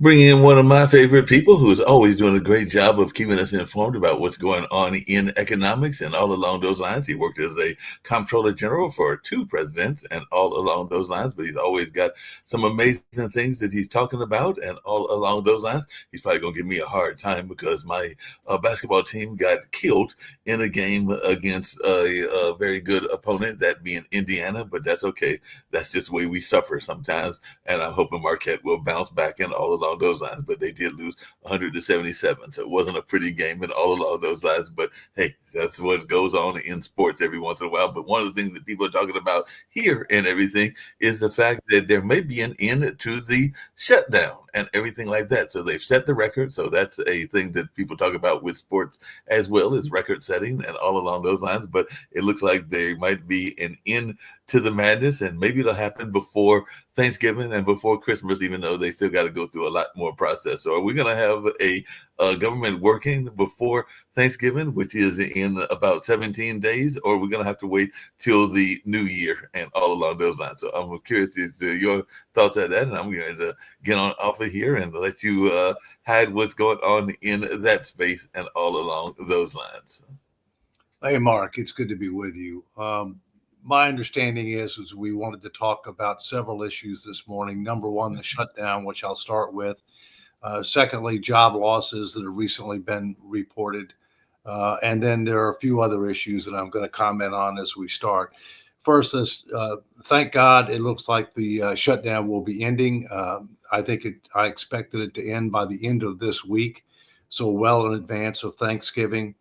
Bringing in one of my favorite people who's always doing a great job of keeping us informed about what's going on in economics and all along those lines. He worked as a comptroller general for two presidents and all along those lines, but he's always got some amazing things that he's talking about and all along those lines. He's probably going to give me a hard time because my basketball team got killed in a game against a very good opponent, that being Indiana, but that's okay. That's just the way we suffer sometimes, and I'm hoping Marquette will bounce back and all along those lines. But they did lose 100-77, so it wasn't a pretty game and all along those lines. But hey, that's what goes on in sports every once in a while. But one of the things that people are talking about here and everything is the fact that there may be an end to the shutdown and everything like that. So they've set the record. So that's a thing that people talk about with sports as well, as record setting and all along those lines. But it looks like there might be an end to the madness, and maybe it'll happen before Thanksgiving and before Christmas, even though they still got to go through a lot more process. So are we going to have a government working before Thanksgiving, which is in about 17 days, or are we going to have to wait till the new year and all along those lines? So I'm curious as to your thoughts on that, and I'm going to get on off of here and let you hide what's going on in that space and all along those lines. Hey, Mark, it's good to be with you. My understanding is we wanted to talk about several issues this morning. Number one, the shutdown, which I'll start with. Secondly, job losses that have recently been reported. And then there are a few other issues that I'm going to comment on as we start. First, thank God it looks like the shutdown will be ending. I expected it to end by the end of this week, so well in advance of Thanksgiving.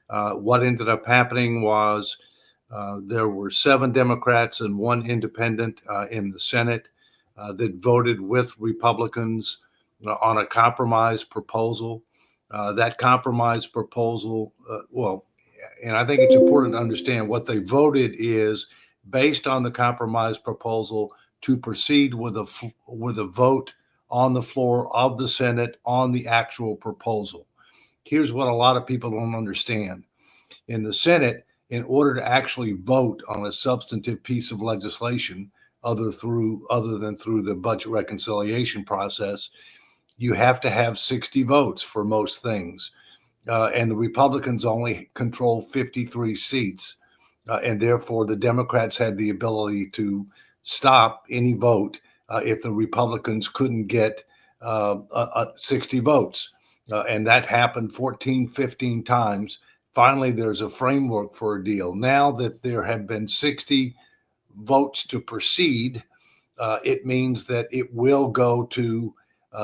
What ended up happening was there were 7 Democrats and 1 independent in the Senate that voted with Republicans on a compromise proposal. That compromise proposal, and I think it's important to understand what they voted is based on the compromise proposal to proceed with a vote on the floor of the Senate on the actual proposal. Here's what a lot of people don't understand. In the Senate, in order to actually vote on a substantive piece of legislation, other than through the budget reconciliation process, you have to have 60 votes for most things. And the Republicans only control 53 seats. And therefore, the Democrats had the ability to stop any vote if the Republicans couldn't get 60 votes. And that happened 14, 15 times. Finally, there's a framework for a deal. Now that there have been 60 votes to proceed, it means that it will go to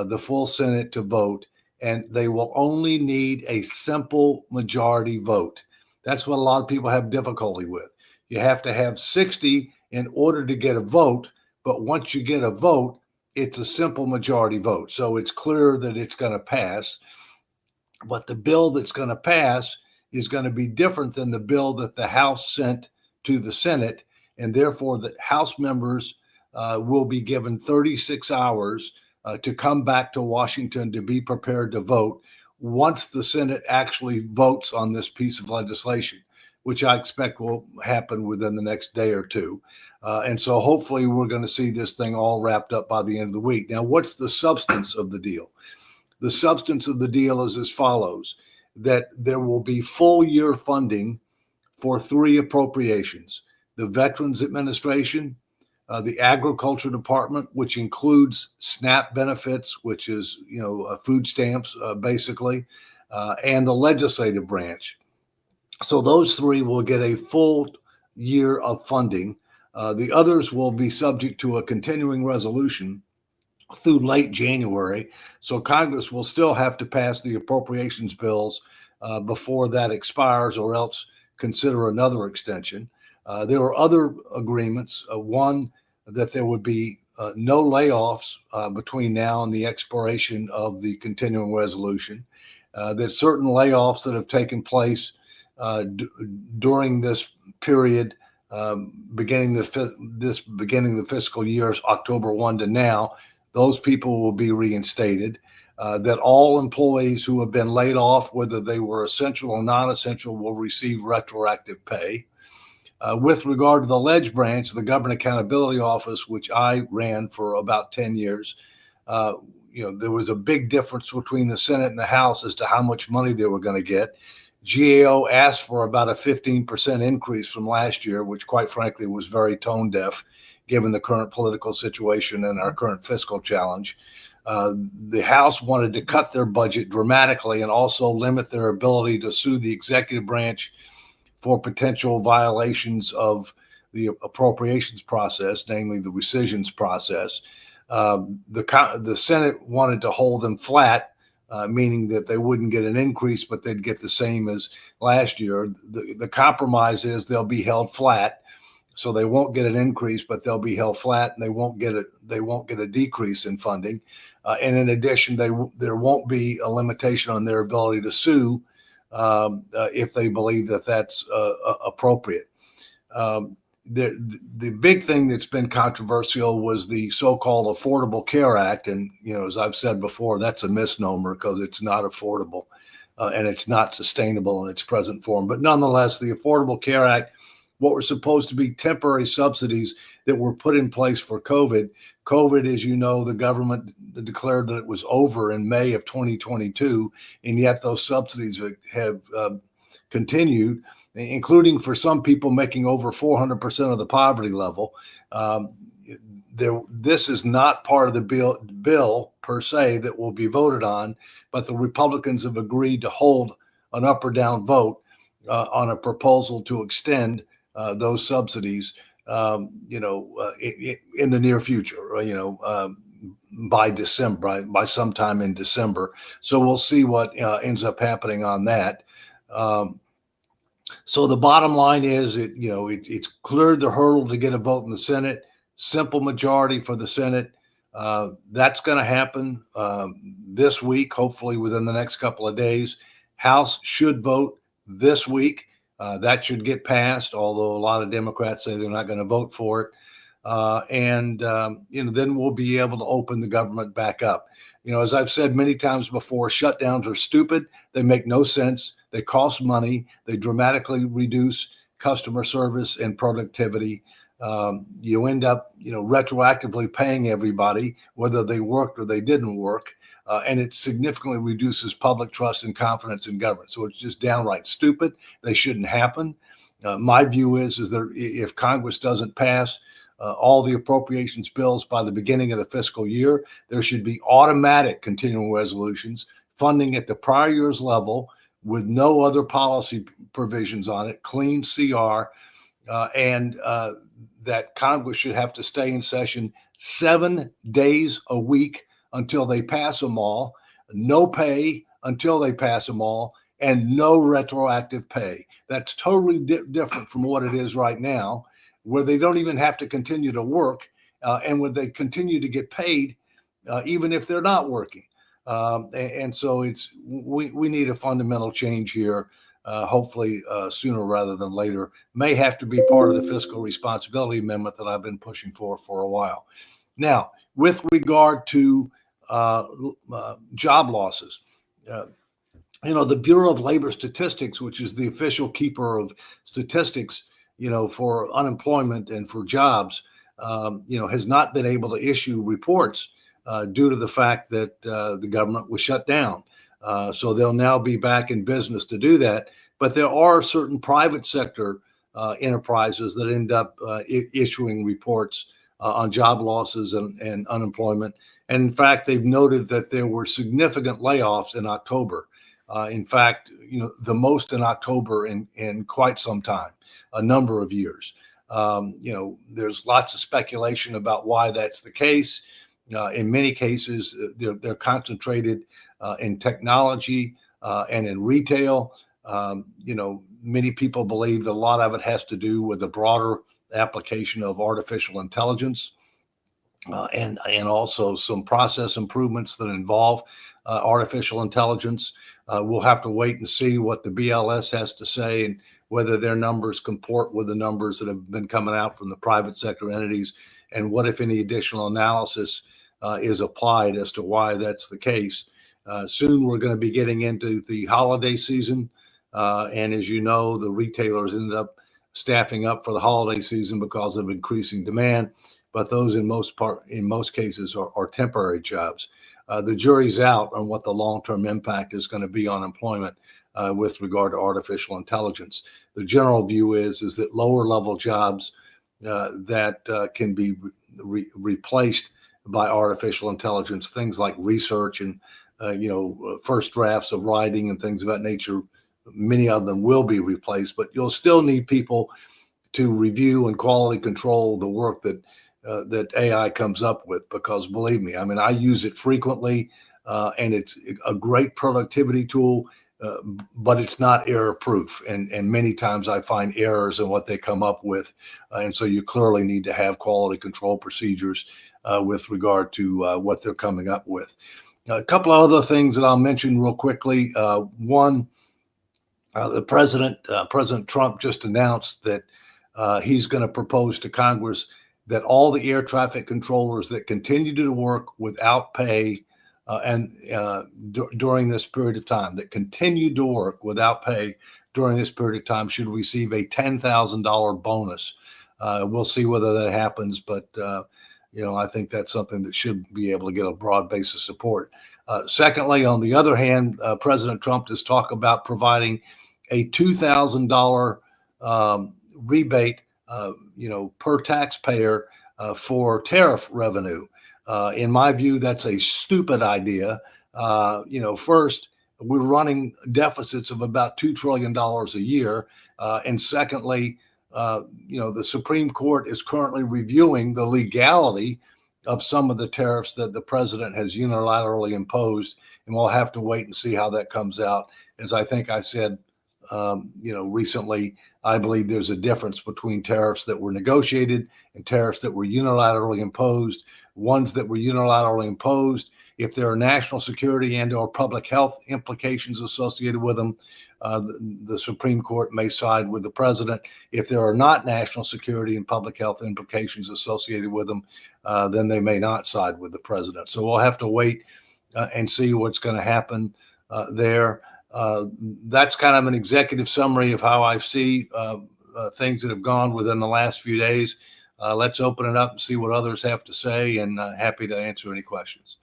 the full Senate to vote, and they will only need a simple majority vote. That's what a lot of people have difficulty with. You have to have 60 in order to get a vote, but once you get a vote, it's a simple majority vote. So it's clear that it's going to pass, but the bill that's going to pass is going to be different than the bill that the House sent to the Senate, and therefore the House members will be given 36 hours to come back to Washington to be prepared to vote once the Senate actually votes on this piece of legislation, which I expect will happen within the next day or two. And so hopefully we're going to see this thing all wrapped up by the end of the week. Now, what's the substance of the deal? The substance of the deal is as follows, that there will be full year funding for 3 appropriations: the Veterans Administration, the Agriculture Department, which includes SNAP benefits, which is, food stamps, basically, and the legislative branch. So those 3 will get a full year of funding. The others will be subject to a continuing resolution through late January. So Congress will still have to pass the appropriations bills before that expires, or else consider another extension. There are other agreements. One, that there would be no layoffs between now and the expiration of the continuing resolution, that certain layoffs that have taken place during this period, beginning the fiscal years, October 1 to now, those people will be reinstated, that all employees who have been laid off, whether they were essential or non-essential, will receive retroactive pay. With regard to the Ledge Branch, the Government Accountability Office, which I ran for about 10 years, there was a big difference between the Senate and the House as to how much money they were going to get. GAO asked for about a 15% increase from last year, which quite frankly was very tone deaf given the current political situation and our current fiscal challenge. The House wanted to cut their budget dramatically and also limit their ability to sue the executive branch for potential violations of the appropriations process, namely the rescissions process. The Senate wanted to hold them flat, meaning that they wouldn't get an increase, but they'd get the same as last year. The compromise is they'll be held flat, so they won't get an increase, but they'll be held flat, and they won't get a decrease in funding. And in addition, there won't be a limitation on their ability to sue if they believe that that's appropriate. The big thing that's been controversial was the so-called Affordable Care Act. And, as I've said before, that's a misnomer because it's not affordable and it's not sustainable in its present form. But nonetheless, the Affordable Care Act, what were supposed to be temporary subsidies that were put in place for COVID. COVID, as you know, the government declared that it was over in May of 2022, and yet those subsidies have continued, including for some people making over 400% of the poverty level. This is not part of the bill per se that will be voted on, but the Republicans have agreed to hold an up or down vote on a proposal to extend those subsidies, in the near future, by December, by sometime in December. So we'll see what ends up happening on that. So the bottom line is, it's cleared the hurdle to get a vote in the Senate. Simple majority for the Senate. That's going to happen this week, hopefully within the next couple of days. House should vote this week. That should get passed, although a lot of Democrats say they're not going to vote for it. And then we'll be able to open the government back up. As I've said many times before, shutdowns are stupid. They make no sense. They cost money. They dramatically reduce customer service and productivity. You end up, retroactively paying everybody, whether they worked or they didn't work. And it significantly reduces public trust and confidence in government. So it's just downright stupid. They shouldn't happen. My view is that if Congress doesn't pass all the appropriations bills by the beginning of the fiscal year, there should be automatic continuing resolutions, funding at the prior year's level with no other policy provisions on it, clean CR, and that Congress should have to stay in session 7 days a week until they pass them all, no pay until they pass them all, and no retroactive pay. That's totally different from what it is right now, where they don't even have to continue to work, and where they continue to get paid even if they're not working. And so we need a fundamental change here, hopefully sooner rather than later. May have to be part of the fiscal responsibility amendment that I've been pushing for a while. Now, with regard to job losses, the Bureau of Labor Statistics, which is the official keeper of statistics, for unemployment and for jobs, has not been able to issue reports due to the fact that the government was shut down. So they'll now be back in business to do that. But there are certain private sector enterprises that end up issuing reports on job losses and unemployment. And in fact, they've noted that there were significant layoffs in October. In fact, the most in October in quite some time, a number of years. There's lots of speculation about why that's the case. In many cases, they're concentrated in technology and in retail. Many people believe that a lot of it has to do with the broader application of artificial intelligence and also some process improvements that involve artificial intelligence. We'll have to wait and see what the BLS has to say and whether their numbers comport with the numbers that have been coming out from the private sector entities, and what, if any, additional analysis is applied as to why that's the case. Soon we're going to be getting into the holiday season. And as you know, the retailers ended up staffing up for the holiday season because of increasing demand. But those in most cases are temporary jobs. The jury's out on what the long-term impact is going to be on employment with regard to artificial intelligence. The general view is that lower-level jobs that can be replaced by artificial intelligence, things like research and first drafts of writing and things of that nature, many of them will be replaced, but you'll still need people to review and quality control the work that AI comes up with, because believe me, I mean, I use it frequently, and it's a great productivity tool, but it's not error proof. And many times I find errors in what they come up with. And so you clearly need to have quality control procedures with regard to what they're coming up with. A couple of other things that I'll mention real quickly. One, the President Trump just announced that he's going to propose to Congress that all the air traffic controllers that continue to work without pay during this period of time, that continue to work without pay during this period of time, should receive a $10,000 bonus. We'll see whether that happens, but I think that's something that should be able to get a broad base of support. Secondly, on the other hand, President Trump has talked about providing a $2,000 rebate, per taxpayer for tariff revenue. In my view, that's a stupid idea. First, we're running deficits of about $2 trillion a year. And secondly, the Supreme Court is currently reviewing the legality of some of the tariffs that the president has unilaterally imposed. And we'll have to wait and see how that comes out. As I think I said, recently, I believe there's a difference between tariffs that were negotiated and tariffs that were unilaterally imposed. Ones that were unilaterally imposed, if there are national security and or public health implications associated with them, the Supreme Court may side with the president. If there are not national security and public health implications associated with them, then they may not side with the president. So we'll have to wait and see what's going to happen there. That's kind of an executive summary of how I see things that have gone within the last few days. Let's open it up and see what others have to say, and happy to answer any questions.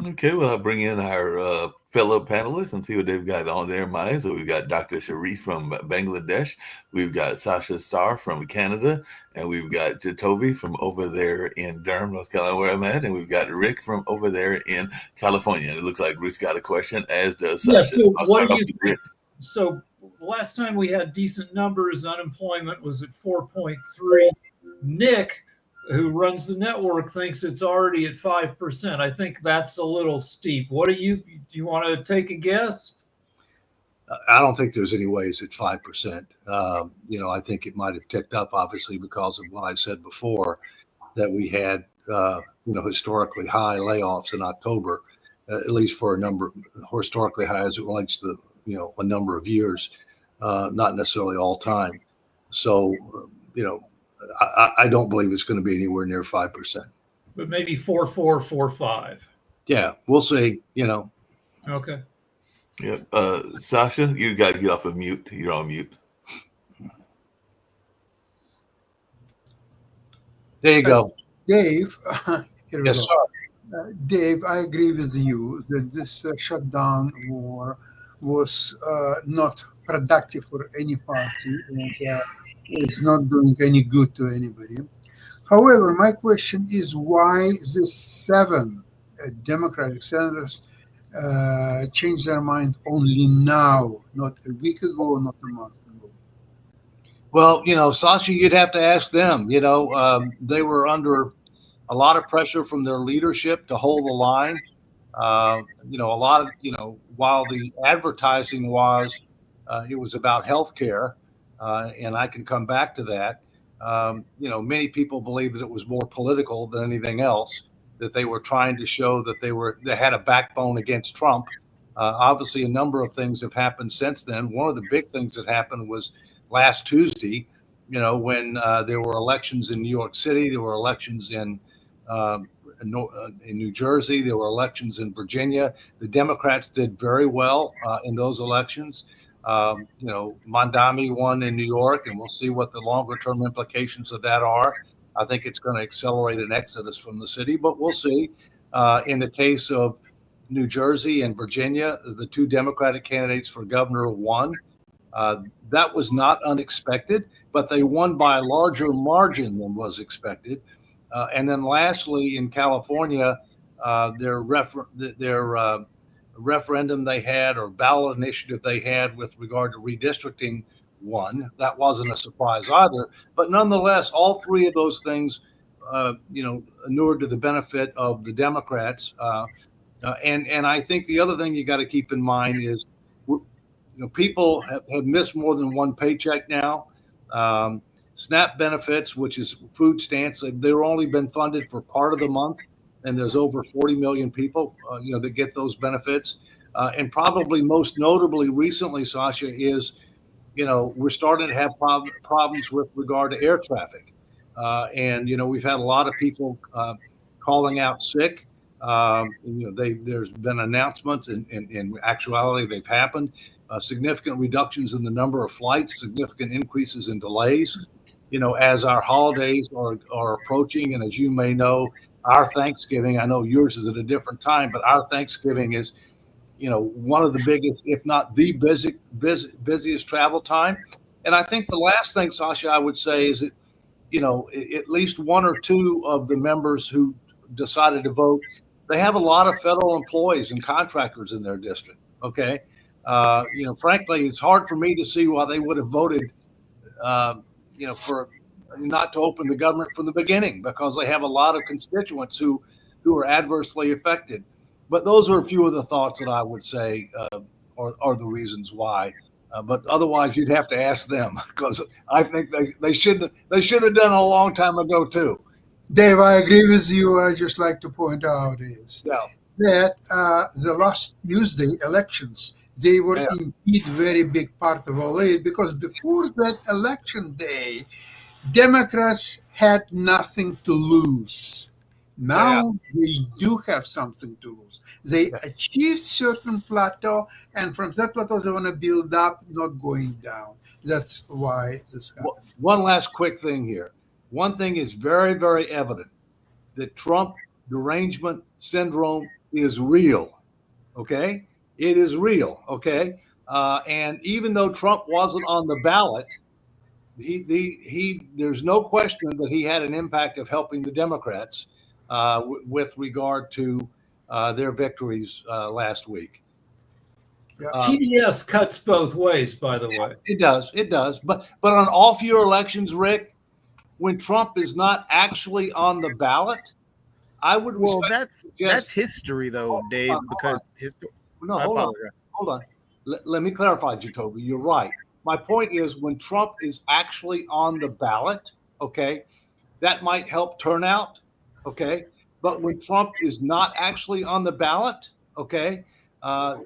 Okay, well, I'll bring in our fellow panelists and see what they've got on their minds. So we've got Dr. Sharif from Bangladesh, we've got Sasha Starr from Canada, and we've got Jatovi from over there in Durham, North Carolina, where I'm at, and we've got Rick from over there in California. And it looks like Rick's got a question, as does Sasha. Yeah, so what do you think? So last time we had decent numbers, unemployment was at 4.3. Nick, who runs the network, thinks it's already at 5%. I think that's a little steep. Do you want to take a guess? I don't think there's any ways it's 5%. I think it might have ticked up, obviously, because of what I said before, that we had, historically high layoffs in October, at least for a number, historically high as it relates to, a number of years, not necessarily all time. So, I don't believe it's going to be anywhere near 5%. But maybe 4.4, 4.5. Yeah, we'll see. Okay. Yeah, Sasha, you got to get off of mute. You're on mute. There you go, Dave. Here we yes, go. sir. Dave, I agree with you that this shutdown war was not productive for any party, and it's not doing any good to anybody. However, my question is why the 7 Democratic senators changed their mind only now, not a week ago, not a month ago? Well, Sasha, you'd have to ask them. They were under a lot of pressure from their leadership to hold the line. A lot of, while the advertising was, it was about healthcare, and I can come back to that. Many people believe that it was more political than anything else, that they were trying to show that they had a backbone against Trump. Obviously, a number of things have happened since then. One of the big things that happened was last Tuesday, when there were elections in New York City, there were elections in New Jersey, there were elections in Virginia. The Democrats did very well in those elections. Mondami won in New York, and we'll see what the longer term implications of that are. I think it's going to accelerate an exodus from the city, but we'll see. In the case of New Jersey and Virginia, the two Democratic candidates for governor won. That was not unexpected, but they won by a larger margin than was expected. And then lastly, in California, their referendum they had, or ballot initiative they had with regard to redistricting, won. That wasn't a surprise either. But nonetheless, all three of those things, inured to the benefit of the Democrats. And I think the other thing you got to keep in mind is, people have missed more than one paycheck now. SNAP benefits, which is food stamps, they've only been funded for part of the month, and there's over 40 million people, that get those benefits. And probably most notably recently, Sasha, is, we're starting to have problems with regard to air traffic. And we've had a lot of people calling out sick. There's been announcements, and in actuality, they've happened. Significant reductions in the number of flights, significant increases in delays. As our holidays are approaching, and as you may know, our Thanksgiving, I know yours is at a different time, but our Thanksgiving is, one of the biggest, if not the busiest travel time. And I think the last thing, Sasha, I would say is that, at least one or two of the members who decided to vote, they have a lot of federal employees and contractors in their district. Okay. Frankly, it's hard for me to see why they would have voted, for not to open the government from the beginning, because they have a lot of constituents who are adversely affected. But those are a few of the thoughts that I would say are the reasons why. But otherwise, you'd have to ask them, because I think they should have done a long time ago too. Dave, I agree with you. I just like to point out is Yeah. that the last Tuesday elections, they were Yeah. indeed very big part of all it, because before that election day, Democrats had nothing to lose. Now they do have something to lose. They achieved certain plateau, and from that plateau they want to build up, not going down. That's why this happened. One last quick thing here. One thing is very, very evident, that Trump derangement syndrome is real. Okay, it is real. Okay, and even though Trump wasn't on the ballot, there's no question that he had an impact of helping the Democrats with regard to their victories last week. Yeah. TDS cuts both ways, by the way. It does. But on all few elections, Rick, when Trump is not actually on the ballot, I would. Well, that's history, though, Dave. Because no, hold on. Let me clarify, Jacoby. You're right. My point is, when Trump is actually on the ballot, okay, that might help turnout, okay. But when Trump is not actually on the ballot, okay,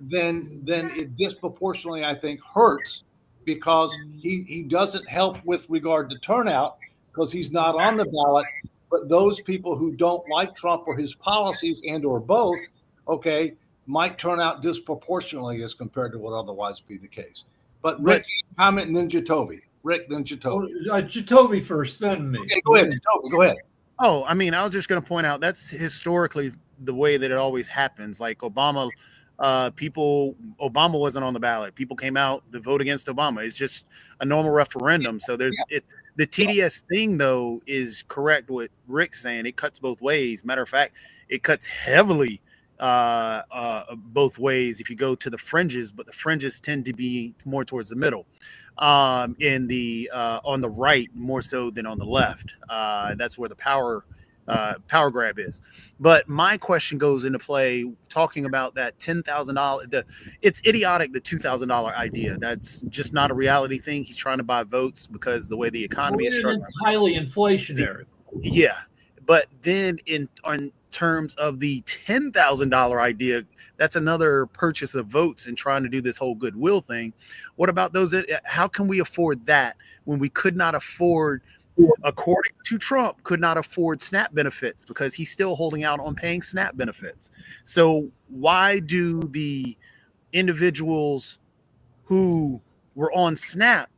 then it disproportionately, I think, hurts, because he doesn't help with regard to turnout, because he's not on the ballot. But those people who don't like Trump or his policies, and or both, okay, might turn out disproportionately as compared to what otherwise be the case. But Rick, comment, and then Jacoby. Rick, then Jacoby. Jacoby first, then me. Okay, go ahead, Jacoby. Go ahead. Oh, I mean, I was just going to point out that's historically the way that it always happens. Like Obama wasn't on the ballot. People came out to vote against Obama. It's just a normal referendum. So the TDS thing, though, is correct what Rick's saying. It cuts both ways. Matter of fact, it cuts heavily both ways if you go to the fringes, but the fringes tend to be more towards the middle, on the right more so than on the left. That's where the power grab is. But my question goes into play talking about that $10,000. It's idiotic, the $2,000 idea. That's just not a reality thing. He's trying to buy votes because the way the economy is structured, it's highly inflationary. Yeah, but then in terms of the $10,000 idea, that's another purchase of votes and trying to do this whole goodwill thing. What about those? How can we afford that when we could not afford, according to Trump, could not afford SNAP benefits because he's still holding out on paying SNAP benefits? So why do the individuals who were on SNAP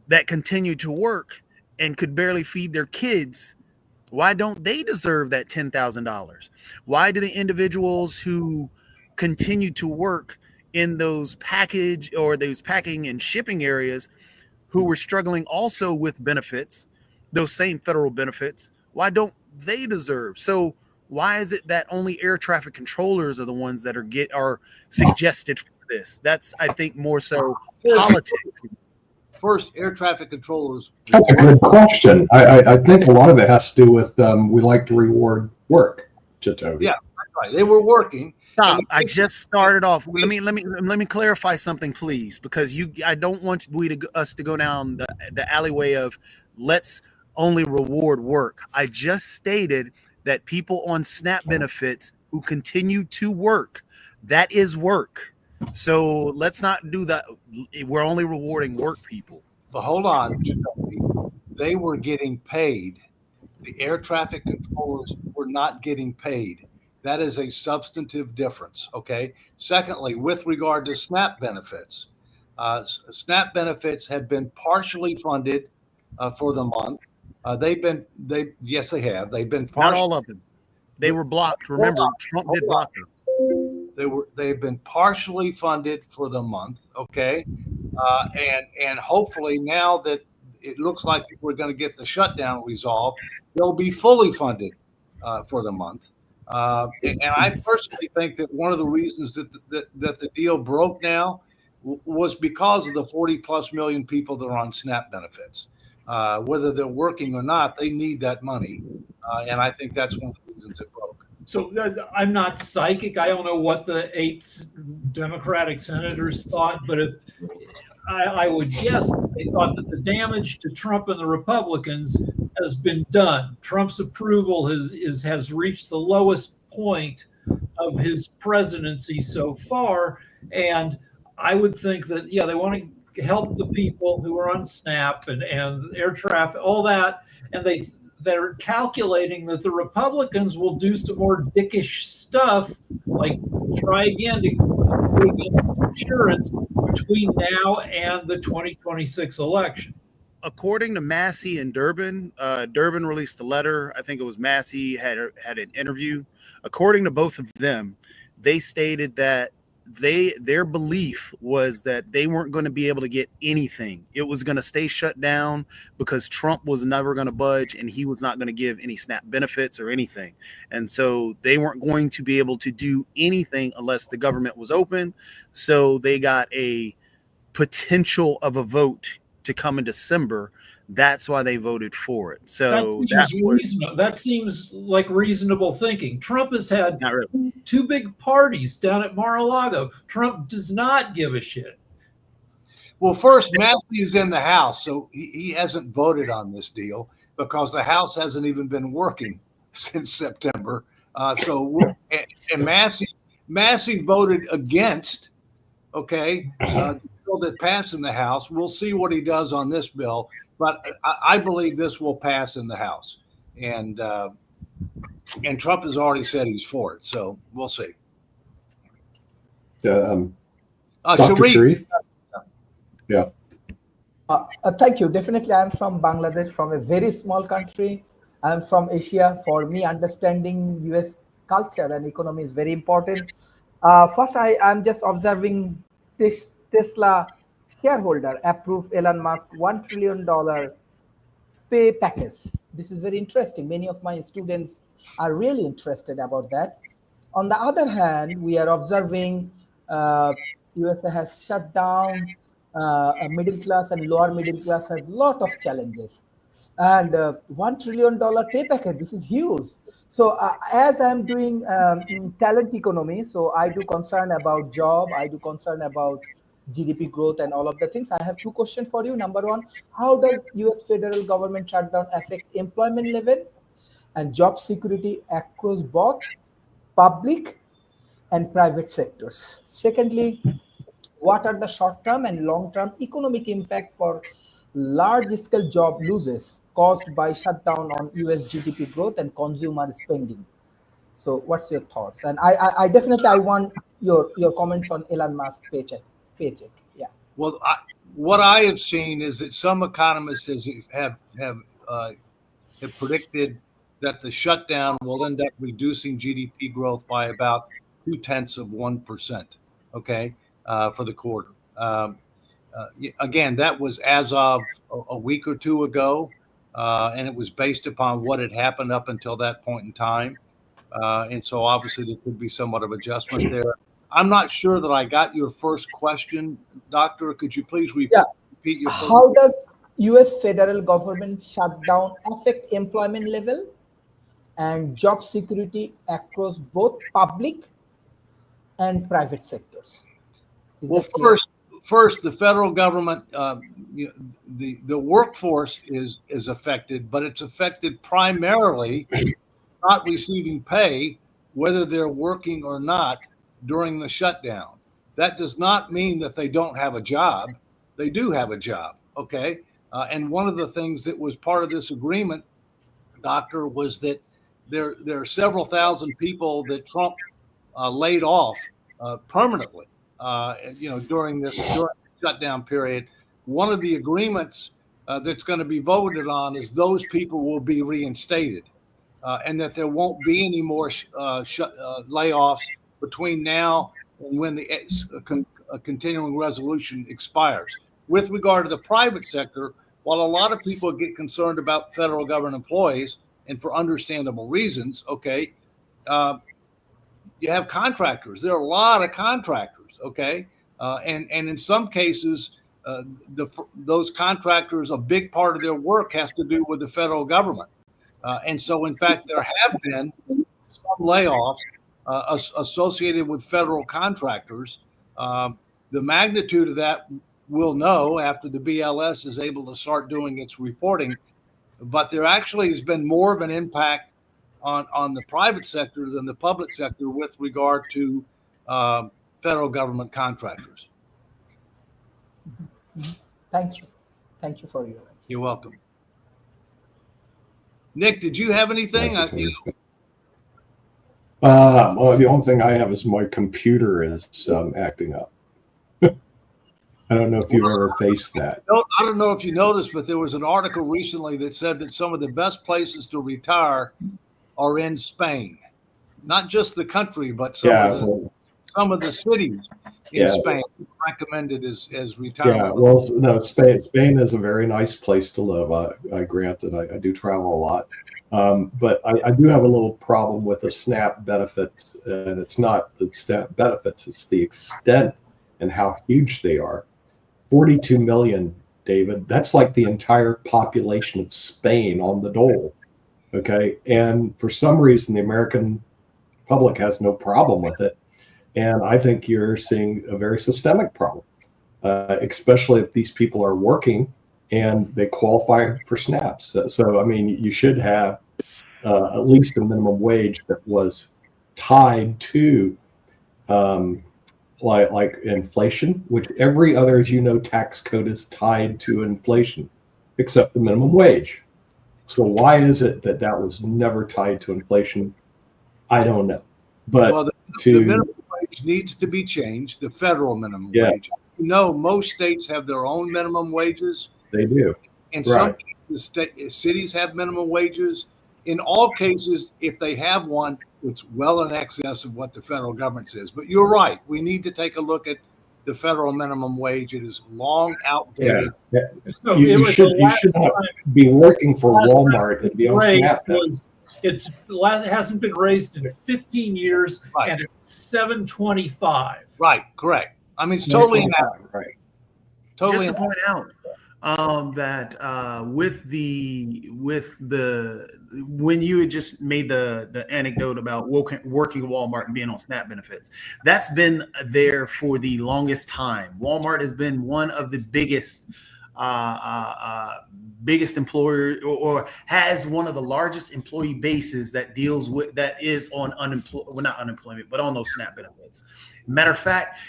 that continue to work and could barely feed their kids, why don't they deserve that $10,000? Why do the individuals who continued to work in those packing and shipping areas who were struggling also with benefits, those same federal benefits? Why don't they deserve? So why is it that only air traffic controllers are the ones that are suggested for this? That's, I think, more so politics. First, air traffic controllers. That's a good question. I think a lot of it has to do with we like to reward work, Chitobi. Yeah, right. They were working. Stop. I just started off. Let me clarify something, please, because I don't want us to go down the alleyway of let's only reward work. I just stated that people on SNAP benefits who continue to work, that is work. So let's not do that. We're only rewarding work people. But hold on, they were getting paid. The air traffic controllers were not getting paid. That is a substantive difference. Okay. Secondly, with regard to SNAP benefits, SNAP benefits have been partially funded for the month. Yes, they have. They've been not all of them. They were blocked. Remember, Trump did block them. They've been partially funded for the month, okay, and hopefully now that it looks like we're going to get the shutdown resolved, they'll be fully funded for the month. And I personally think that one of the reasons that the deal broke now was because of the 40+ million people that are on SNAP benefits. Whether they're working or not, they need that money, and I think that's one of the reasons it broke. So I'm not psychic. I don't know what the 8 Democratic senators thought, but if I would guess they thought that the damage to Trump and the Republicans has been done. Trump's approval has reached the lowest point of his presidency so far, and I would think that they want to help the people who are on SNAP and air traffic, all that, and they're calculating that the Republicans will do some more dickish stuff, like try again to go against insurance between now and the 2026 election. According to Massey and Durbin, Durbin released a letter. I think it was Massey had an interview. According to both of them, they stated that their belief was that they weren't going to be able to get anything. It was going to stay shut down because Trump was never going to budge and he was not going to give any SNAP benefits or anything. And so they weren't going to be able to do anything unless the government was open. So they got a potential of a vote to come in December. That's why they voted for it. So that seems like reasonable thinking. Trump has had 2 big parties down at Mar-a-Lago. Trump does not give a shit. Well, first, Massey is in the House, so he hasn't voted on this deal because the House hasn't even been working since September. And Massey voted against, the bill that passed in the House. We'll see what he does on this bill. But I believe this will pass in the House, and Trump has already said he's for it. So we'll see. Dr. Sharif. Sharif? Yeah. Thank you. Definitely, I'm from Bangladesh, from a very small country. I'm from Asia. For me, understanding U.S. culture and economy is very important. First, I'm just observing this Tesla shareholder approved Elon Musk $1 trillion pay package. This is very interesting. Many of my students are really interested about that. On the other hand, we are observing USA has shut down, a middle class and lower middle class has a lot of challenges. And $1 trillion pay package, this is huge. So as I'm doing talent economy, so I do concern about job, I do concern about GDP growth and all of the things. I have 2 questions for you. Number 1, how does US federal government shutdown affect employment level and job security across both public and private sectors? Secondly, what are the short-term and long-term economic impact for large-scale job losses caused by shutdown on US GDP growth and consumer spending? So what's your thoughts? And I definitely want your comments on Elon Musk paycheck. Yeah. Well, what I have seen is that some economists have predicted that the shutdown will end up reducing GDP growth by about 0.2%. Okay, for the quarter. Again, that was as of a week or two ago, and it was based upon what had happened up until that point in time. And so obviously there could be somewhat of adjustment there. I'm not sure that I got your first question, Doctor. Could you please repeat your first? How does US federal government shutdown affect employment level and job security across both public and private sectors? Well, first, the federal government, the workforce is affected, but it's affected primarily not receiving pay, whether they're working or not during the shutdown. That does not mean that they don't have a job. They do have a job, okay? And one of the things that was part of this agreement, Doctor, was that there are several thousand people that Trump laid off permanently, during the shutdown period. One of the agreements that's going to be voted on is those people will be reinstated. And that there won't be any more layoffs between now and when the continuing resolution expires. With regard to the private sector, while a lot of people get concerned about federal government employees, and for understandable reasons, okay, you have contractors. There are a lot of contractors, okay, and in some cases, those contractors, a big part of their work has to do with the federal government. And so, in fact, there have been some layoffs associated with federal contractors. The magnitude of that we'll know after the BLS is able to start doing its reporting. But there actually has been more of an impact on the private sector than the public sector with regard to federal government contractors. Thank you. Thank you for your answer. You're welcome. Nick, did you have anything? Well, the only thing I have is my computer is acting up. I don't know if you've ever faced that. I don't know if you noticed, but there was an article recently that said that some of the best places to retire are in Spain. Not just the country, but some of the cities in Spain recommended as retirement. Yeah, well, no, Spain is a very nice place to live. I grant that I do travel a lot. But I do have a little problem with the SNAP benefits, and it's not the SNAP benefits, it's the extent and how huge they are. 42 million, David, that's like the entire population of Spain on the dole, okay? And for some reason, the American public has no problem with it. And I think you're seeing a very systemic problem, especially if these people are working and they qualify for SNAPs. So I mean, you should have at least a minimum wage that was tied to like inflation, which every other, as you know, tax code is tied to inflation, except the minimum wage. So why is it that was never tied to inflation? I don't know. But the minimum wage needs to be changed, the federal minimum wage. You know, most states have their own minimum wages. They do. In some cases, cities have minimum wages. In all cases, if they have one, it's well in excess of what the federal government says. But you're right. We need to take a look at the federal minimum wage. It is long outdated. Yeah. So you should not be working for Walmart and be on SNAP. It hasn't been raised in 15 years, and it's $7.25. Right, correct. I mean, it's totally inadequate. Right. Totally. Just to point out that when you had just made the anecdote about working Walmart and being on SNAP benefits, that's been there for the longest time. Walmart has been one of the biggest employer or has one of the largest employee bases that is on not unemployment, but on those SNAP benefits. Matter of fact,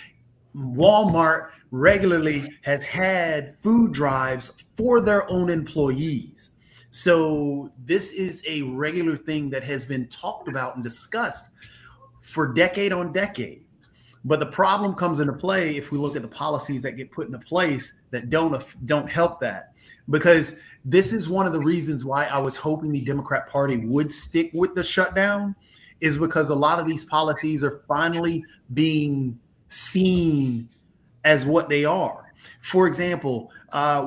Walmart regularly has had food drives for their own employees. So this is a regular thing that has been talked about and discussed for decade on decade. But the problem comes into play if we look at the policies that get put into place that don't help that. Because this is one of the reasons why I was hoping the Democrat Party would stick with the shutdown, is because a lot of these policies are finally being seen as what they are. For example,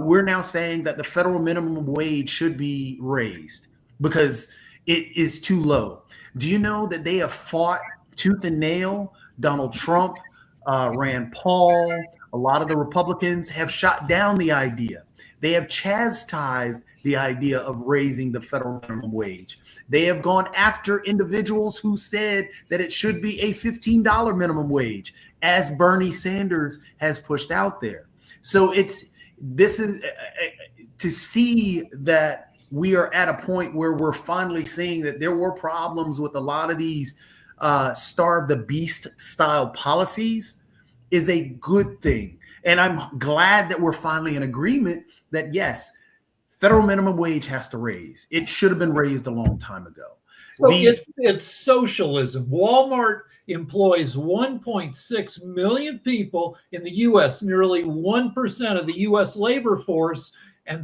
we're now saying that the federal minimum wage should be raised because it is too low. Do you know that they have fought tooth and nail? Donald Trump, Rand Paul, a lot of the Republicans have shot down the idea. They have chastised the idea of raising the federal minimum wage. They have gone after individuals who said that it should be a $15 minimum wage, as Bernie Sanders has pushed out there. So this is to see that we are at a point where we're finally seeing that there were problems with a lot of these starve the beast style policies is a good thing. And I'm glad that we're finally in agreement that yes, federal minimum wage has to raise. It should have been raised a long time ago. So it's socialism. Walmart employs 1.6 million people in the U.S., nearly 1% of the U.S. labor force, and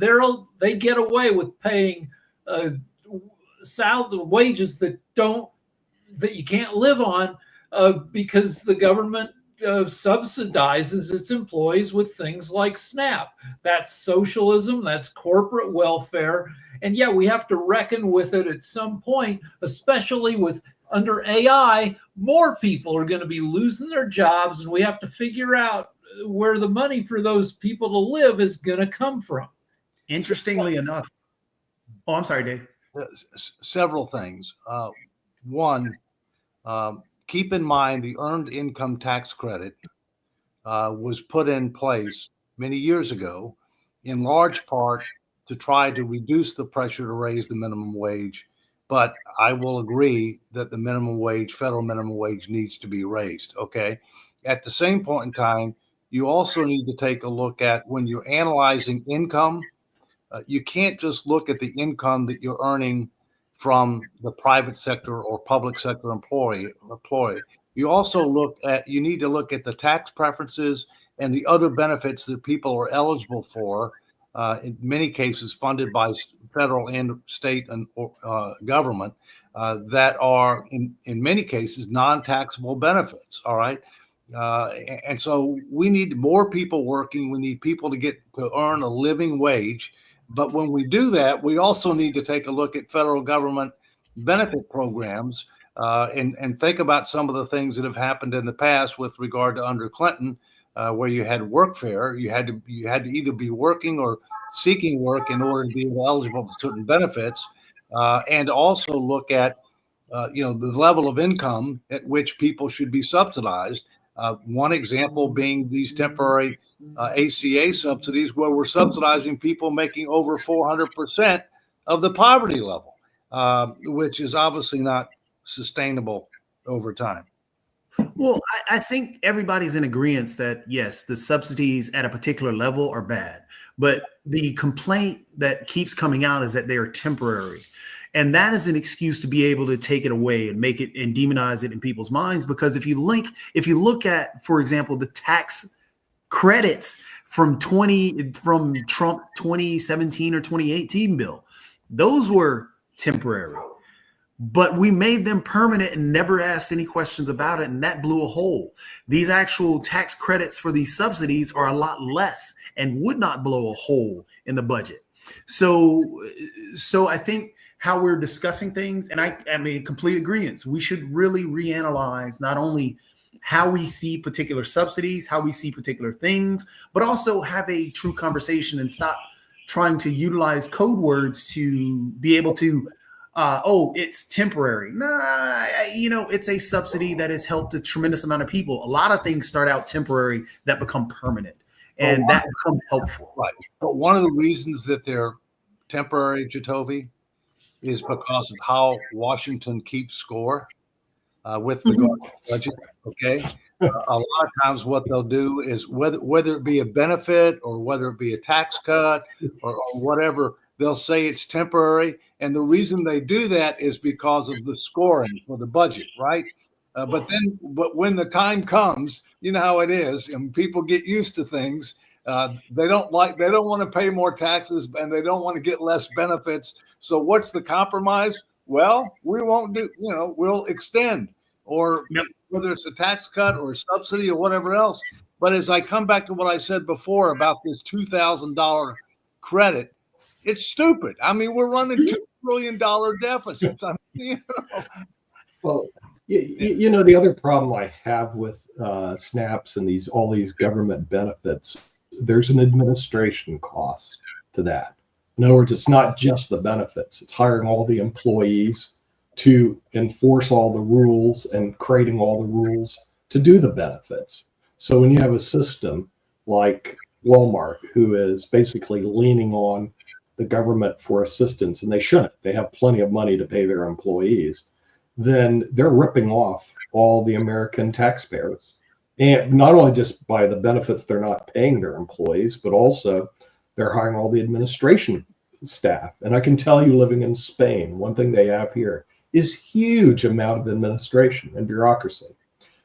they get away with paying wages that you can't live on because the government subsidizes its employees with things like SNAP. That's socialism. That's corporate welfare. And yeah, we have to reckon with it at some point, especially with under AI, more people are going to be losing their jobs, and we have to figure out where the money for those people to live is going to come from. Interestingly enough, I'm sorry, Dave. Several things. One, keep in mind the earned income tax credit was put in place many years ago, in large part to try to reduce the pressure to raise the minimum wage. But I will agree that the federal minimum wage needs to be raised. Okay. At the same point in time, you also need to take a look at when you're analyzing income, you can't just look at the income that you're earning from the private sector or public sector employee. You need to look at the tax preferences and the other benefits that people are eligible for, in many cases funded by federal and state and government, that are in many cases non-taxable benefits. All right. And so we need more people working. We need people to earn a living wage. But when we do that, we also need to take a look at federal government benefit programs and think about some of the things that have happened in the past with regard to under Clinton, where you had workfare. You had to either be working or seeking work in order to be eligible for certain benefits, and also look at the level of income at which people should be subsidized. One example being these temporary ACA subsidies, where we're subsidizing people making over 400% of the poverty level, which is obviously not sustainable over time. Well, I think everybody's in agreement that, yes, the subsidies at a particular level are bad. But the complaint that keeps coming out is that they are temporary. And that is an excuse to be able to take it away and make it and demonize it in people's minds. Because if you look at, for example, the tax credits from Trump 2017 or 2018 bill, those were temporary. But we made them permanent and never asked any questions about it, and that blew a hole. These actual tax credits for these subsidies are a lot less and would not blow a hole in the budget. So I think how we're discussing things, and I mean, complete agreement. We should really reanalyze not only how we see particular subsidies, how we see particular things, but also have a true conversation and stop trying to utilize code words to be able to it's temporary. Nah, it's a subsidy that has helped a tremendous amount of people. A lot of things start out temporary that become permanent, and that becomes helpful. Right. But one of the reasons that they're temporary, Jatovi, is because of how Washington keeps score with regard to the budget. Okay. A lot of times what they'll do is whether it be a benefit or whether it be a tax cut or whatever, they'll say it's temporary. And the reason they do that is because of the scoring for the budget, right? But when the time comes, you know how it is, and people get used to things. They don't want to pay more taxes, and they don't want to get less benefits. So what's the compromise? well, we won't do, we'll extend, or Yep. whether it's a tax cut or a subsidy or whatever else. But as I come back to what I said before about this $2,000 credit, it's stupid. I mean, we're running $2 trillion deficits. I mean, Well, the other problem I have with SNAPs and all these government benefits, there's an administration cost to that. In other words, it's not just the benefits; it's hiring all the employees to enforce all the rules and creating all the rules to do the benefits. So when you have a system like Walmart, who is basically leaning on the government for assistance, and they shouldn't, they have plenty of money to pay their employees, then they're ripping off all the American taxpayers. And not only just by the benefits they're not paying their employees, but also they're hiring all the administration staff. And I can tell you, living in Spain, one thing they have here is huge amount of administration and bureaucracy.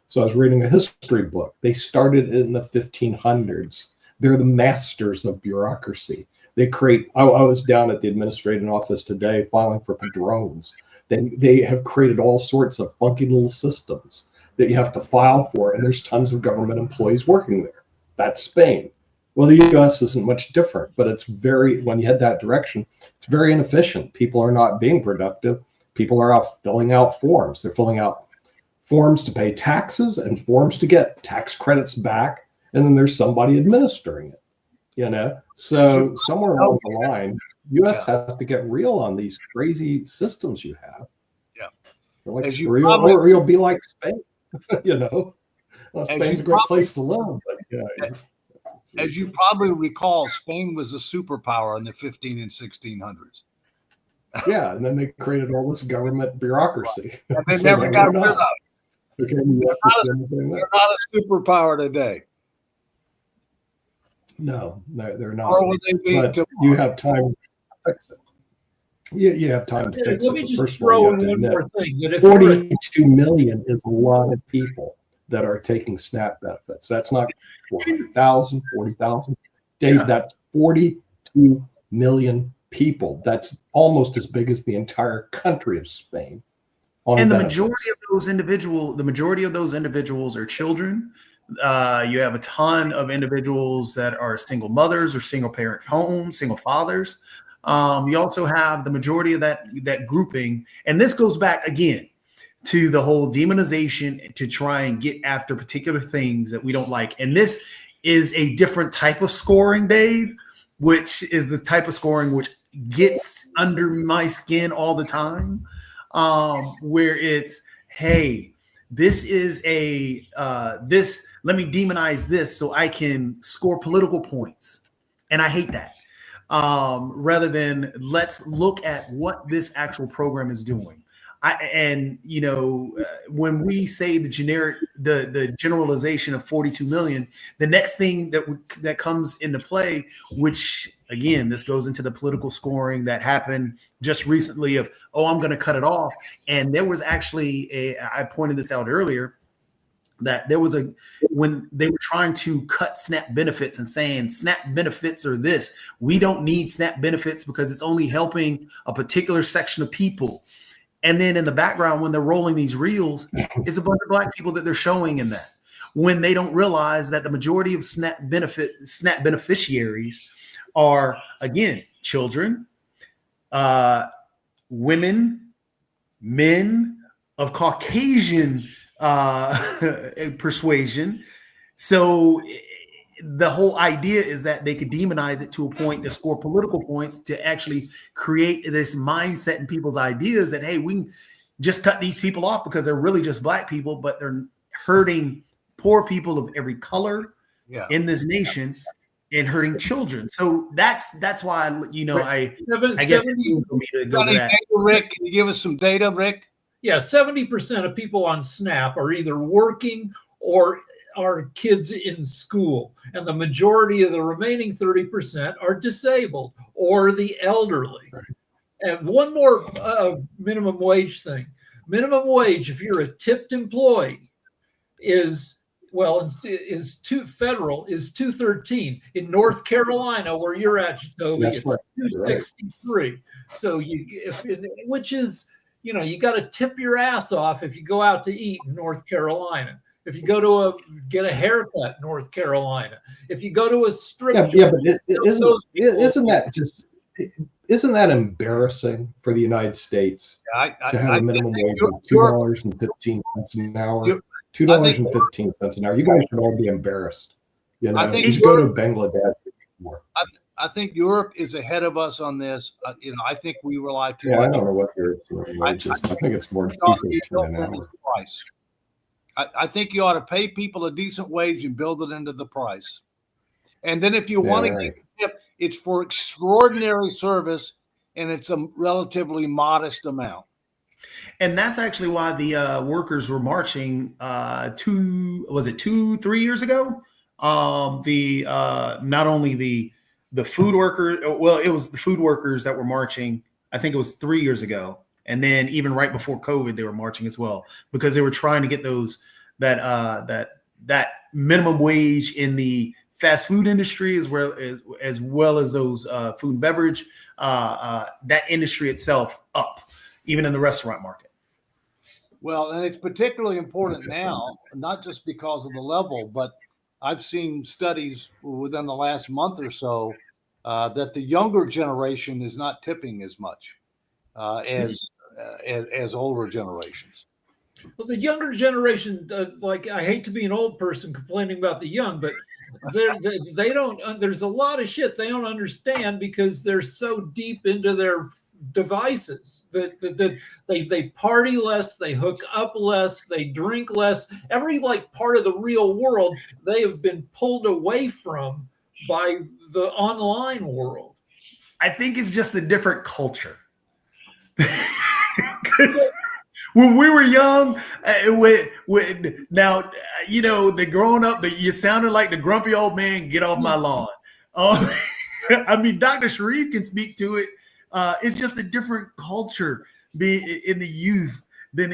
So I was reading a history book. They started in the 1500s. They're the masters of bureaucracy. They create, I was down at the administrative office today filing for padrones. They have created all sorts of funky little systems that you have to file for, and there's tons of government employees working there. That's Spain. Well, the US isn't much different, but it's when you head that direction, it's very inefficient. People are not being productive. People are out filling out forms. They're filling out forms to pay taxes and forms to get tax credits back, and then there's somebody administering it. So somewhere along the line, US has to get real on these crazy systems you have. Yeah. Like or you'll be like Spain. Well, Spain's a great place to live. But, as you probably recall, Spain was a superpower in the 15 and 1600s. Yeah, and then they created all this government bureaucracy. And they never got rid of it. They're not a superpower today. No, they're not. Or will they be? But you have time to fix it. You have time to fix it. Let me just throw in one more thing. That if 42 million is a lot of people that are taking SNAP benefits. That's not 40,000, 40,000. Dave, that's 42 million people. That's almost as big as the entire country of Spain. And the majority of those individuals are children. You have a ton of individuals that are single mothers or single parent homes, single fathers. You also have the majority of that grouping, and this goes back again to the whole demonization to try and get after particular things that we don't like. And this is a different type of scoring, Dave, which is the type of scoring which gets under my skin all the time, where it's, hey, this is let me demonize this so I can score political points. And I hate that. Rather than let's look at what this actual program is doing. When we say the generalization of 42 million, the next thing that comes into play, which again, this goes into the political scoring that happened just recently of, I'm going to cut it off. And there was actually I pointed this out earlier, that there was when they were trying to cut SNAP benefits and saying SNAP benefits are this, we don't need SNAP benefits because it's only helping a particular section of people. And then in the background, when they're rolling these reels, it's a bunch of Black people that they're showing in that, when they don't realize that the majority of SNAP beneficiaries are, again, children, women, men of Caucasian persuasion. So the whole idea is that they could demonize it to a point to score political points, to actually create this mindset in people's ideas that, hey, we can just cut these people off because they're really just Black people, but they're hurting poor people of every color in this nation and hurting children. So that's why, I guess for me to go to that. Rick, can you give us some data, Rick? Yeah, 70% of people on SNAP are either working or are kids in school. And the majority of the remaining 30% are disabled or the elderly. Right. And one more minimum wage thing. Minimum wage, if you're a tipped employee, is $213. In North Carolina, where you're at, Jacoby, it's $263. So which is, you got to tip your ass off if you go out to eat in North Carolina. If you go to get a haircut, North Carolina. If you go to a strip Yeah, joint, but isn't that embarrassing for the United States to have a minimum wage of $2.15 an hour? $2.15 an hour. You guys should all be embarrassed. You know, just go to Bangladesh. I think Europe is ahead of us on this. I think we rely too much. I don't know what their wage is. I think it's more than $2.15 an hour. Price. I think you ought to pay people a decent wage and build it into the price. And then if you want to get a tip, it's for extraordinary service, and it's a relatively modest amount. And that's actually why the workers were marching 3 years ago? Not only the food workers, well, it was the food workers that were marching. I think it was 3 years ago. And then even right before COVID, they were marching as well, because they were trying to get that minimum wage in the fast food industry, as well as those food and beverage, that industry itself up, even in the restaurant market. Well, and it's particularly important now, not just because of the level, but I've seen studies within the last month or so that the younger generation is not tipping as much as older generations. Well, the younger generation, I hate to be an old person complaining about the young, but they don't. There's a lot of shit they don't understand because they're so deep into their devices that they party less, they hook up less, they drink less. Every part of the real world they have been pulled away from by the online world. I think it's just a different culture. Because when we were young, now, the growing up, you sounded like the grumpy old man, get off my lawn. I mean, Dr. Sharif can speak to it. It's just a different culture in the youth than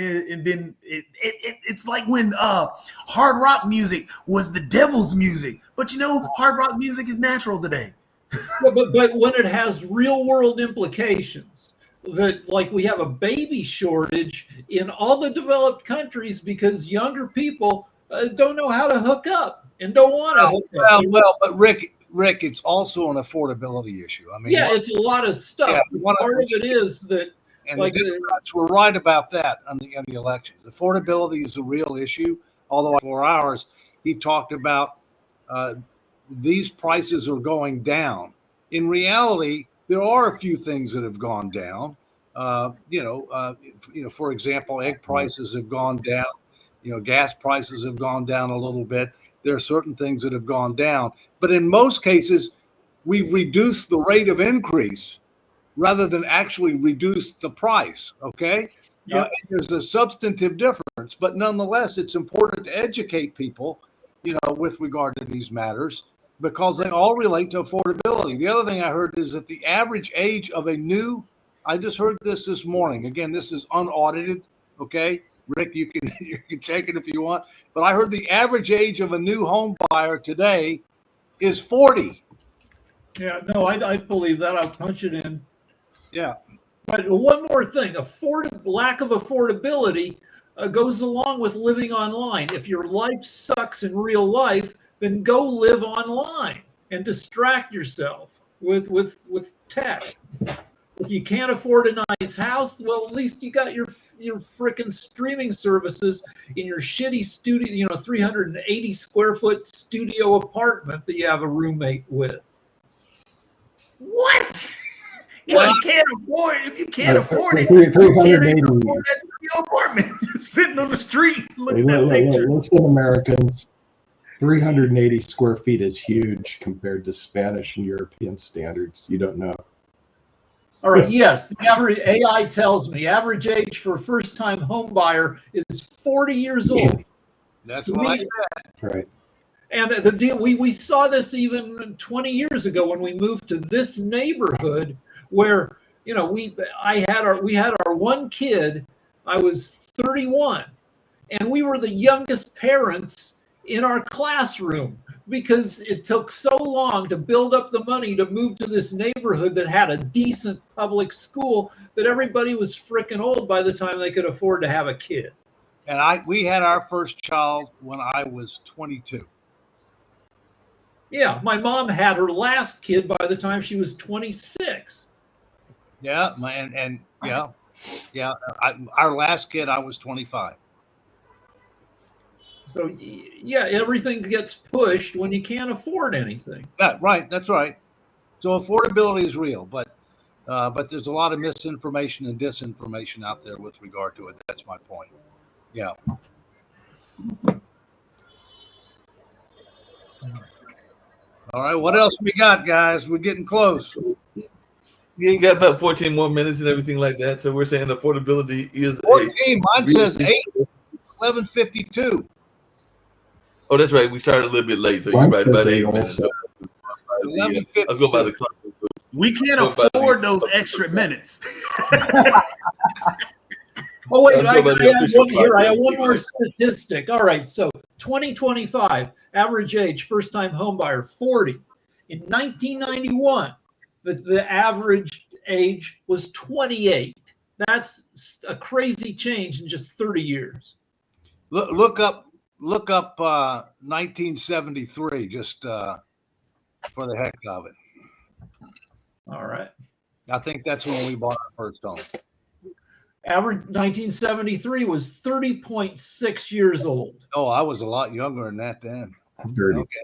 it's like when hard rock music was the devil's music. But hard rock music is natural today. but when it has real world implications, that we have a baby shortage in all the developed countries because younger people don't know how to hook up and don't want to hook up. Well, but Rick, it's also an affordability issue. I mean, it's a lot of stuff. Yeah, part of it is that, and the Democrats were right about that on the elections. Affordability is a real issue. Although for hours he talked about these prices are going down. In reality, there are a few things that have gone down. For example, egg prices have gone down. Gas prices have gone down a little bit. There are certain things that have gone down, but in most cases, we've reduced the rate of increase rather than actually reduce the price. Okay, there's a substantive difference, but nonetheless, it's important to educate people, with regard to these matters, because they all relate to affordability. The other thing I heard is that the average age of I just heard this morning. Again, this is unaudited. Okay, Rick, you can check it if you want. But I heard the average age of a new home buyer today is 40. Yeah, no, I believe that. I'll punch it in. Yeah. But one more thing, lack of affordability goes along with living online. If your life sucks in real life, then go live online and distract yourself with tech. If you can't afford a nice house, well, at least you got your freaking streaming services in your shitty studio, 380 square foot studio apartment that you have a roommate with. What? If you can't afford it, 380. That's your apartment. You're sitting on the street looking at pictures. Listen, Americans, 380 square feet is huge compared to Spanish and European standards. You don't know. All right. Yes, the average AI tells me average age for a first-time home buyer is 40 years old. That's what I said. Right. And the deal, we saw this even 20 years ago when we moved to this neighborhood where we had our one kid. I was 31, and we were the youngest parents in our classroom. because it took so long to build up the money to move to this neighborhood that had a decent public school that everybody was freaking old by the time they could afford to have a kid. And we had our first child when I was 22. Yeah, my mom had her last kid by the time she was 26. Yeah, our last kid, I was 25. So yeah, everything gets pushed when you can't afford anything. Right. That's right. So affordability is real, but there's a lot of misinformation and disinformation out there with regard to it. That's my point. Yeah. All right. What else we got, guys? We're getting close. You got about 14 more minutes and everything like that. So we're saying affordability is 14. Mine says 11:52. Oh, that's right. We started a little bit late, so you're right, about 8 minutes. So, let's go by the clock. We can't afford those extra minutes. Oh wait, I have one more statistic. All right, so 2025 average age first time home buyer 40. In 1991, the average age was 28. That's a crazy change in just 30 years. Look up 1973 just for the heck of it. All right. I think that's when we bought our first home. Average 1973 was 30.6 years old. Oh, I was a lot younger than that then. 30. Okay.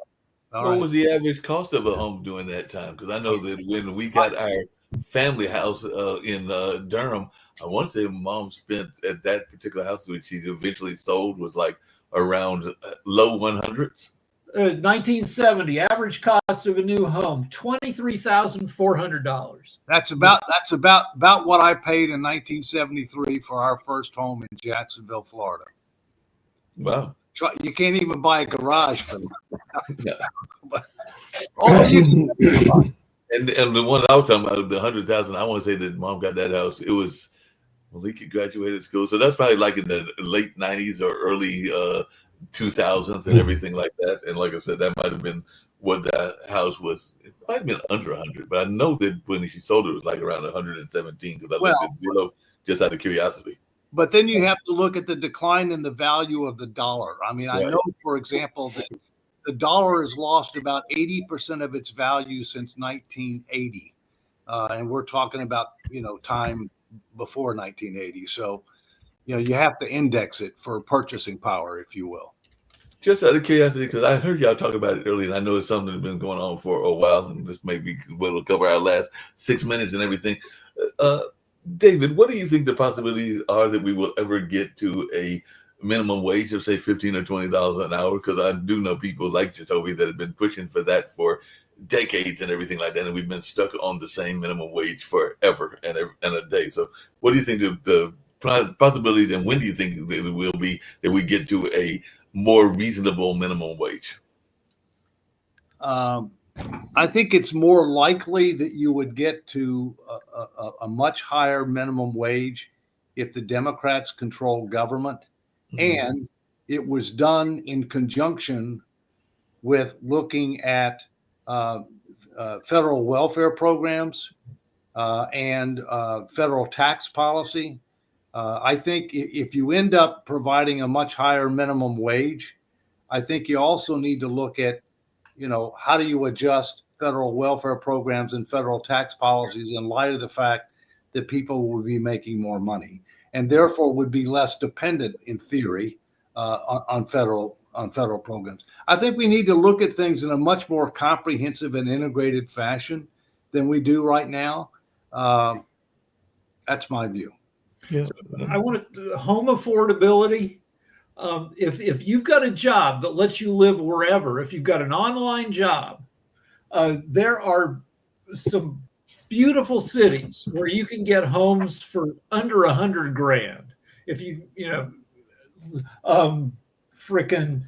What was the average cost of a home during that time? Because I know that when we got our family house in Durham, I want to say mom spent at that particular house, which she eventually sold, was like around low 100s. 1970 average cost of a new home $23,400. That's about what I paid in 1973 for our first home in Jacksonville, Florida. Wow. You can't even buy a garage for that. Yeah. And And the one that I was talking about, the 100,000, I want to say that mom got that house. It was Malika graduated school, so that's probably like in the late 90s or early 2000s and everything like that. And like I said, that might have been what that house was. It might have been under 100, but I know that when she sold it, it was like around 117 because I looked at Zillow just out of curiosity. But then you have to look at the decline in the value of the dollar. I mean, I know, for example, that the dollar has lost about 80% of its value since 1980. And we're talking about, time before 1980. So, you have to index it for purchasing power, if you will. Just out of curiosity, because I heard y'all talk about it earlier, and I know it's something that's been going on for a while, and this may be we'll cover our last 6 minutes and everything. David, what do you think the possibilities are that we will ever get to a minimum wage of say $15 or $20 an hour? Because I do know people like Jacoby that have been pushing for that for decades and everything like that, and we've been stuck on the same minimum wage forever and a day. So, what do you think the possibilities, and when do you think it will be that we get to a more reasonable minimum wage? I think it's more likely that you would get to a much higher minimum wage if the Democrats control government, and it was done in conjunction with looking at federal welfare programs and federal tax policy. I think if you end up providing a much higher minimum wage, I think you also need to look at, how do you adjust federal welfare programs and federal tax policies in light of the fact that people will be making more money and therefore would be less dependent, in theory, on federal programs. I think we need to look at things in a much more comprehensive and integrated fashion than we do right now. That's my view. Yeah. I want home affordability. If you've got a job that lets you live wherever, if you've got an online job, there are some beautiful cities where you can get homes for under $100,000. If frickin'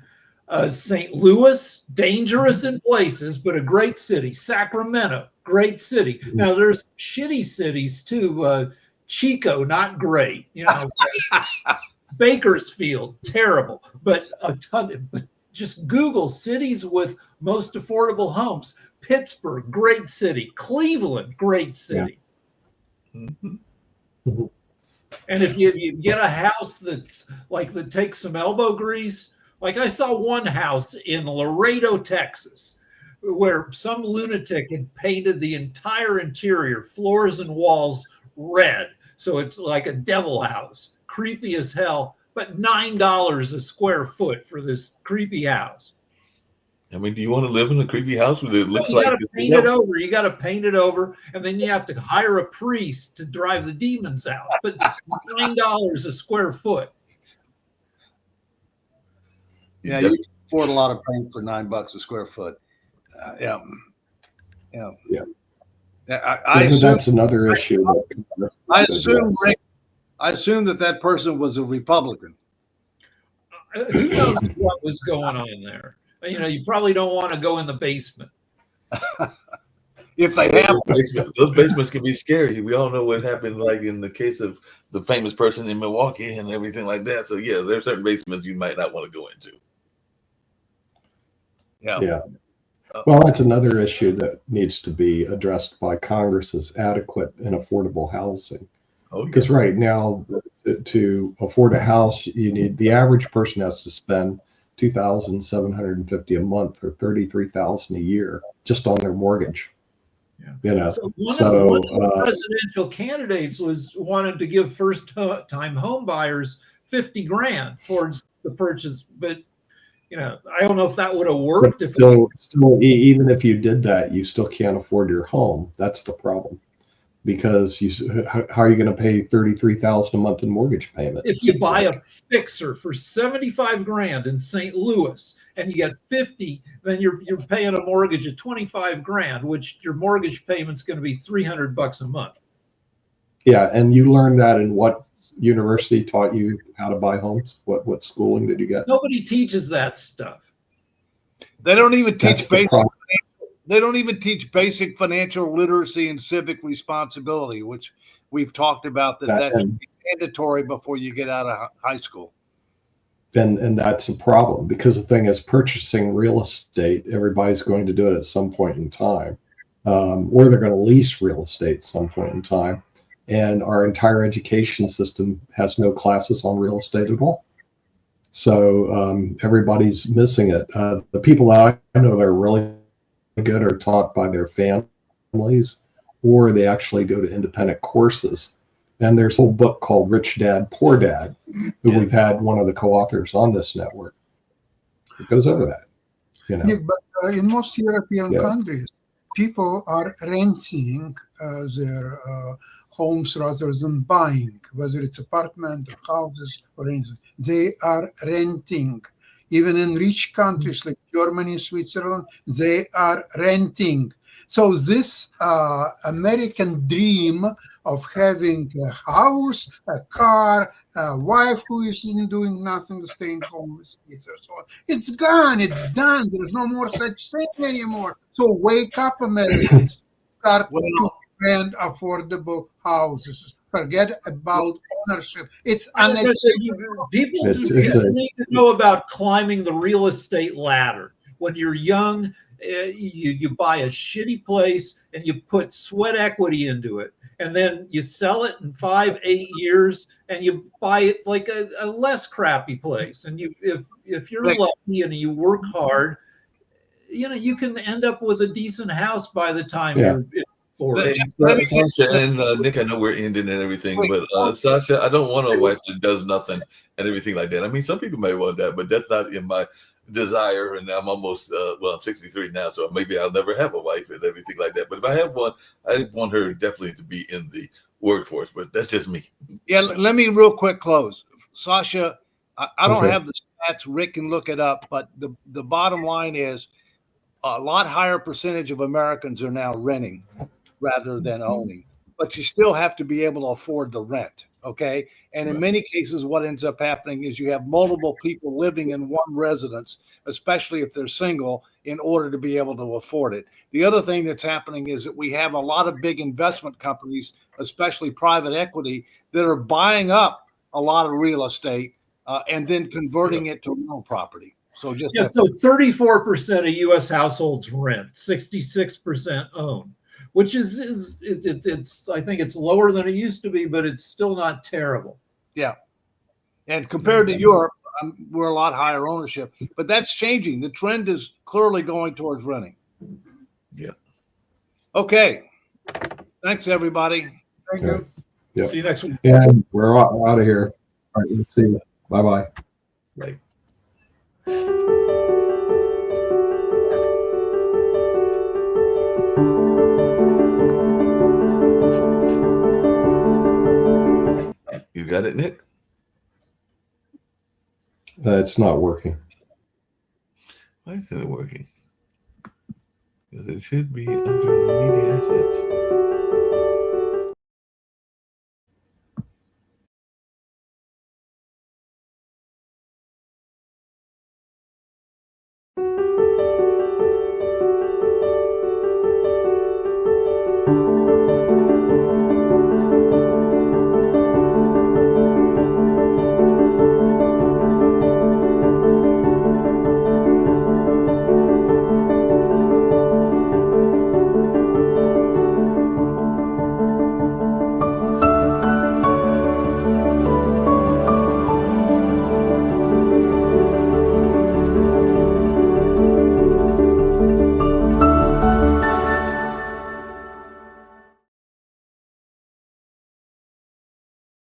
St. Louis, dangerous in places, but a great city. Sacramento, great city. Now there's shitty cities too. Chico, not great. Bakersfield, terrible, but a ton. But just Google cities with most affordable homes. Pittsburgh, great city. Cleveland, great city. Yeah. Mm-hmm. Mm-hmm. And if you get a house that's like that takes some elbow grease, like I saw one house in Laredo, Texas, where some lunatic had painted the entire interior, floors and walls, red. So it's like a devil house, creepy as hell, but $9 a square foot for this creepy house. I mean, do you want to live in a creepy house where it looks You like got to paint it over. You got to paint it over, and then you have to hire a priest to drive the demons out. But $9 a square foot. Yeah, you can afford a lot of paint for $9 a square foot. Yeah. I assume that's another issue. I assume that person was a Republican. Who knows what was going on there? You know, you probably don't want to go in the basement. If they have those basements can be scary. We all know what happened, like in the case of the famous person in Milwaukee and everything like that. So yeah, there are certain basements you might not want to go into. Yeah. Well, that's another issue that needs to be addressed by Congress is adequate and affordable housing. Because right now, to afford a house, you need the average person has to spend $2,750 a month or $33,000 a year just on their mortgage. Yeah. You know, so one of the presidential candidates wanted to give first-time home buyers $50,000 towards the purchase, but you know, I don't know if that would have worked. Still, even if you did that, you still can't afford your home. That's the problem, because how are you going to pay $33,000 a month in mortgage payments? If you buy a fixer for $75,000 in St. Louis and you get 50, then you're paying a mortgage of $25,000, which your mortgage payment's going to be $300 a month. Yeah, and you learned that in what university taught you how to buy homes? What schooling did you get? Nobody teaches that stuff. They don't even teach They don't even teach basic financial literacy and civic responsibility, which we've talked about that should be mandatory before you get out of high school. And that's a problem, because the thing is, purchasing real estate, everybody's going to do it at some point in time, or they're going to lease real estate at some point in time. And our entire education system has no classes on real estate at all. So everybody's missing it. The people that I know that are really good are taught by their families, or they actually go to independent courses. And there's a whole book called Rich Dad, Poor Dad, who we've had one of the co-authors on this network. It goes over that. You know. Nick, but in most European countries, people are renting their homes rather than buying, whether it's apartment or houses or anything. They are renting. Even in rich countries like Germany, Switzerland, they are renting. So this American dream of having a house, a car, a wife who is doing nothing, staying home with kids or so on, it's gone, it's done. There's no more such thing anymore. So wake up, Americans. Start to rent affordable houses. Forget about ownership. It's unacceptable. People need to know about climbing the real estate ladder. When you're young, you buy a shitty place and you put sweat equity into it, and then you sell it in 5-8 years and you buy it like a less crappy place. And if you're lucky and you work hard, you know, you can end up with a decent house by the time you're Sasha and Nick, I know we're ending and everything, but Sasha, I don't want a wife that does nothing and everything like that. I mean, some people may want that, but that's not in my desire. And I'm almost, I'm 63 now, so maybe I'll never have a wife and everything like that. But if I have one, I want her definitely to be in the workforce, but that's just me. Yeah, let me real quick close. Sasha, I don't have the stats. Rick can look it up, but the bottom line is a lot higher percentage of Americans are now renting rather than owning, but you still have to be able to afford the rent. Okay. And in many cases, what ends up happening is you have multiple people living in one residence, especially if they're single, in order to be able to afford it. The other thing that's happening is that we have a lot of big investment companies, especially private equity, that are buying up a lot of real estate and then converting it to rental property. So just Yeah, so 34% of U.S. households rent, 66% own, which it's I think it's lower than it used to be, but it's still not terrible. yeah. And compared to Europe, we're a lot higher ownership, but that's changing. The trend is clearly going towards renting. Yeah. Okay. Thanks, everybody. Thank you. Yeah. See you next week. And we're out of here. All right. Let's see you. Bye-bye. Right. You got it, Nick? It's not working. Why isn't it working? Because it should be under the media assets.